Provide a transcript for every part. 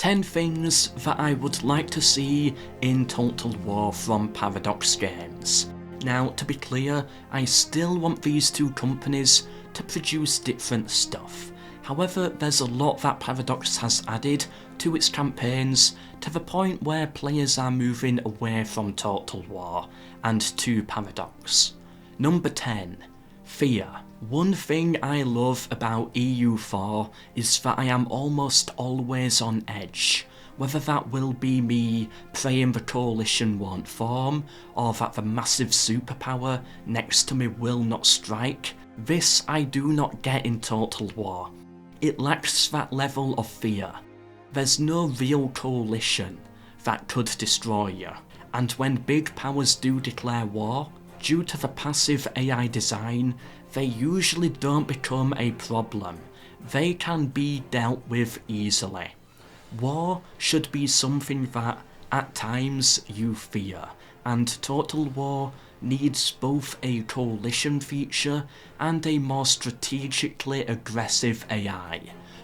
10 things that I would like to see in Total War from Paradox Games. Now, to be clear, I still want these two companies to produce different stuff. However, there's a lot that Paradox has added to its campaigns to the point where players are moving away from Total War and to Paradox. Number 10. Fear. One thing I love about EU4 is that I am almost always on edge, whether that will be me praying the coalition won't form, or that the massive superpower next to me will not strike. This I do not get in Total War. It lacks that level of fear. There's no real coalition that could destroy you, and when big powers do declare war, due to the passive AI design, they usually don't become a problem. They can be dealt with easily. War should be something that, at times, you fear, and Total War needs both a coalition feature and a more strategically aggressive AI.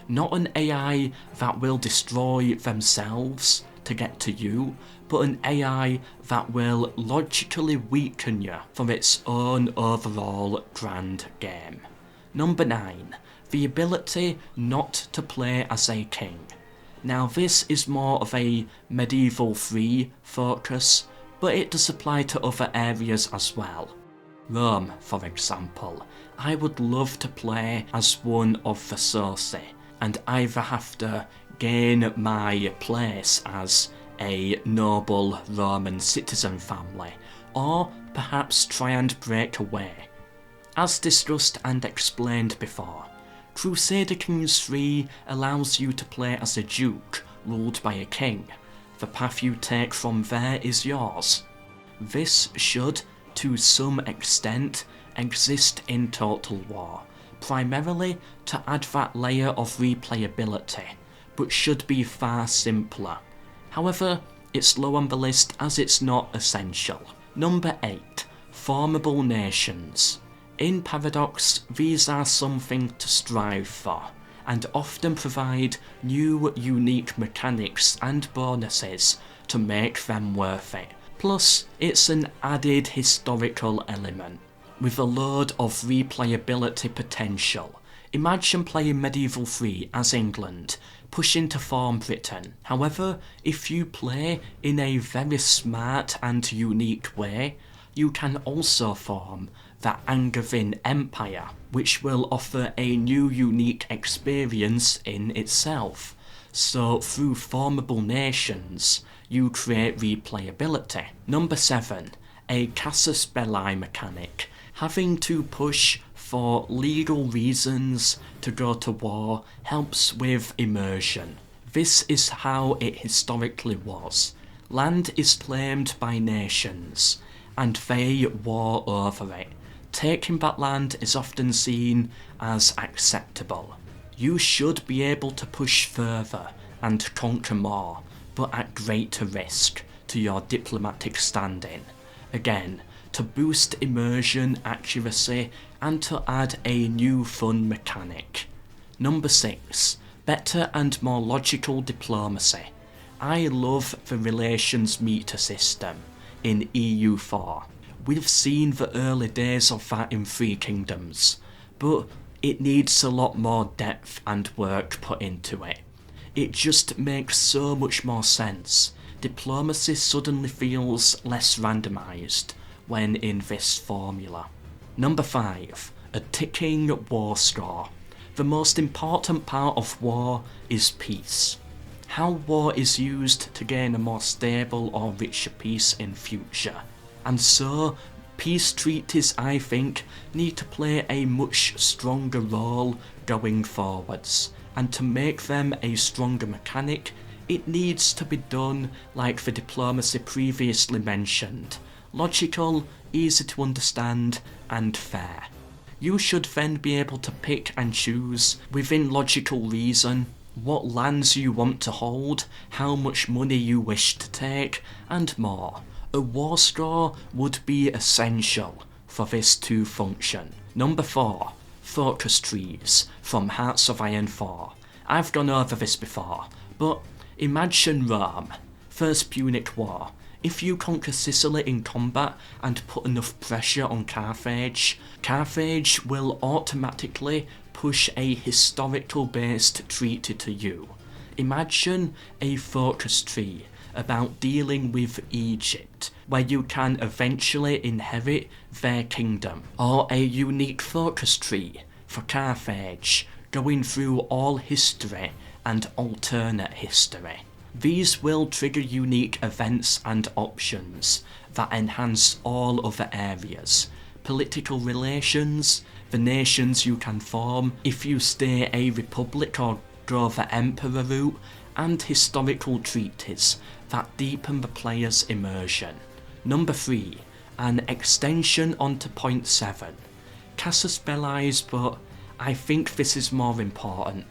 Not an AI that will destroy themselves to get to you, but an AI that will logically weaken you for its own overall grand game. Number 9. The ability not to play as a king. Now this is more of a medieval 3 focus, but it does apply to other areas as well. Rome, for example. I would love to play as one of Vassals, and either have to gain my place as a noble Roman citizen family, or perhaps try and break away. As discussed and explained before, Crusader Kings 3 allows you to play as a duke ruled by a king. The path you take from there is yours. This should, to some extent, exist in Total War, primarily to add that layer of replayability, but should be far simpler. However, it's low on the list as it's not essential. Number 8. Formable nations. In Paradox, these are something to strive for, and often provide new unique mechanics and bonuses to make them worth it. Plus, it's an added historical element, with a load of replayability potential. Imagine playing Medieval 3 as England, pushing to form Britain. However, if you play in a very smart and unique way, you can also form the Angevin Empire, which will offer a new unique experience in itself. So through formable nations, you create replayability. Number 7. A casus belli mechanic. Having to push for legal reasons to go to war helps with immersion. This is how it historically was. Land is claimed by nations, and they war over it. Taking that land is often seen as acceptable. You should be able to push further and conquer more, but at greater risk to your diplomatic standing. Again, to boost immersion, accuracy, and to add a new fun mechanic. Number 6. Better and more logical diplomacy. I love the relations meter system in EU4. We've seen the early days of that in Three Kingdoms, but it needs a lot more depth and work put into it. It just makes so much more sense. Diplomacy suddenly feels less randomised when in this formula. Number 5. A ticking war score. The most important part of war is peace. How war is used to gain a more stable or richer peace in future. And so, peace treaties, I think, need to play a much stronger role going forwards. And to make them a stronger mechanic, it needs to be done like the diplomacy previously mentioned. Logical, easy to understand, and fair. You should then be able to pick and choose, within logical reason, what lands you want to hold, how much money you wish to take, and more. A war score would be essential for this to function. Number 4. Focus trees from Hearts of Iron 4. I've gone over this before, but Imagine Rome, First Punic War. If you conquer Sicily in combat and put enough pressure on Carthage, Carthage will automatically push a historical-based treaty to you. Imagine a focus tree about dealing with Egypt, where you can eventually inherit their kingdom, or a unique focus tree for Carthage, going through all history and alternate history. These will trigger unique events and options that enhance all other areas, political relations, the nations you can form if you stay a republic or go the emperor route, and historical treaties that deepen the player's immersion. Number 3, an extension onto point 7. Casus Belli's, but I think this is more important.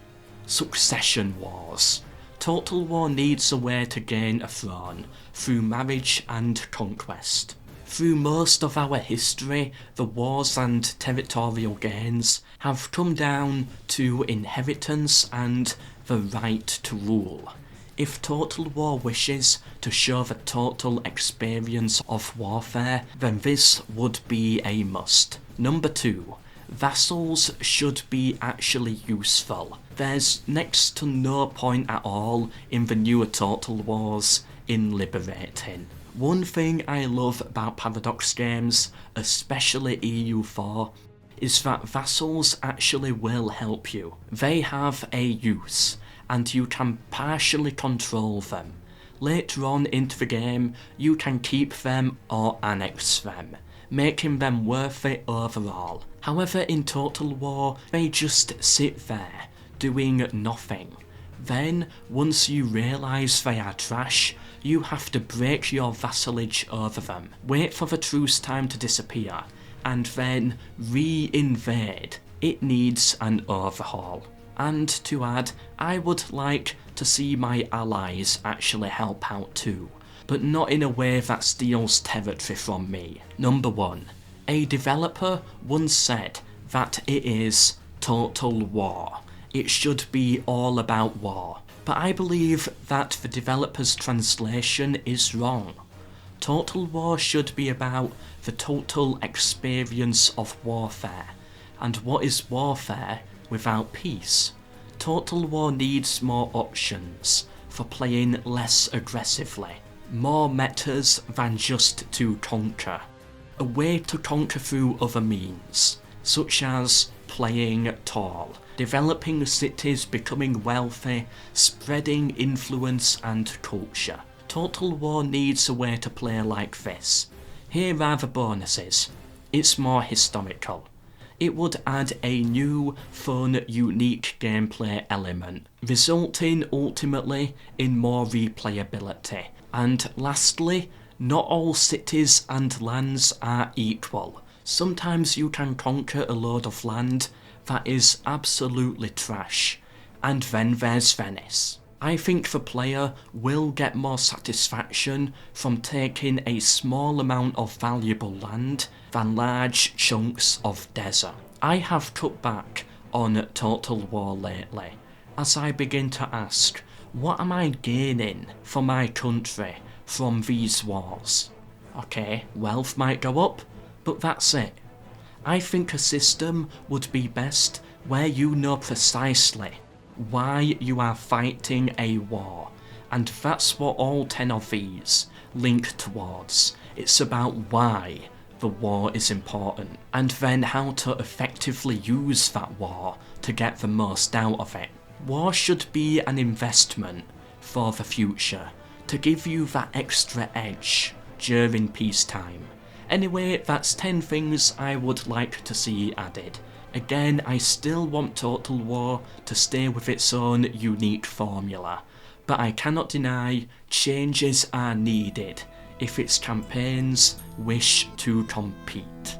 Succession wars. Total War needs a way to gain a throne, through marriage and conquest. Through most of our history, the wars and territorial gains have come down to inheritance and the right to rule. If Total War wishes to show the total experience of warfare, then this would be a must. Number 2. Vassals should be actually useful. There's next to no point at all in the newer Total Wars in liberating. One thing I love about Paradox games, especially EU4, is that vassals actually will help you. They have a use, and you can partially control them. Later on into the game, you can keep them or annex them, making them worth it overall. However, in Total War, they just sit there, doing nothing. Then, once you realise they are trash, you have to break your vassalage over them, wait for the truce time to disappear, and then re-invade. It needs an overhaul. And to add, I would like to see my allies actually help out too, but not in a way that steals territory from me. Number 1. A developer once said that it is Total War. It should be all about war. But I believe that the developer's translation is wrong. Total War should be about the total experience of warfare. And what is warfare without peace? Total War needs more options for playing less aggressively. More metas than just to conquer. A way to conquer through other means, such as playing tall, developing cities, becoming wealthy, spreading influence and culture. Total War needs a way to play like this. Here are the bonuses. It's more historical. It would add a new, fun, unique gameplay element, resulting ultimately in more replayability. And lastly, not all cities and lands are equal. Sometimes you can conquer a load of land that is absolutely trash, and then there's Venice. I think the player will get more satisfaction from taking a small amount of valuable land than large chunks of desert. I have cut back on Total War lately, as I begin to ask, what am I gaining for my country from these wars? Okay, wealth might go up, but that's it. I think a system would be best where you know precisely why you are fighting a war, and that's what all 10 of these link towards. It's about why the war is important, and then how to effectively use that war to get the most out of it. War should be an investment for the future, to give you that extra edge during peacetime. Anyway, that's 10 things I would like to see added. Again, I still want Total War to stay with its own unique formula, but I cannot deny changes are needed if its campaigns wish to compete.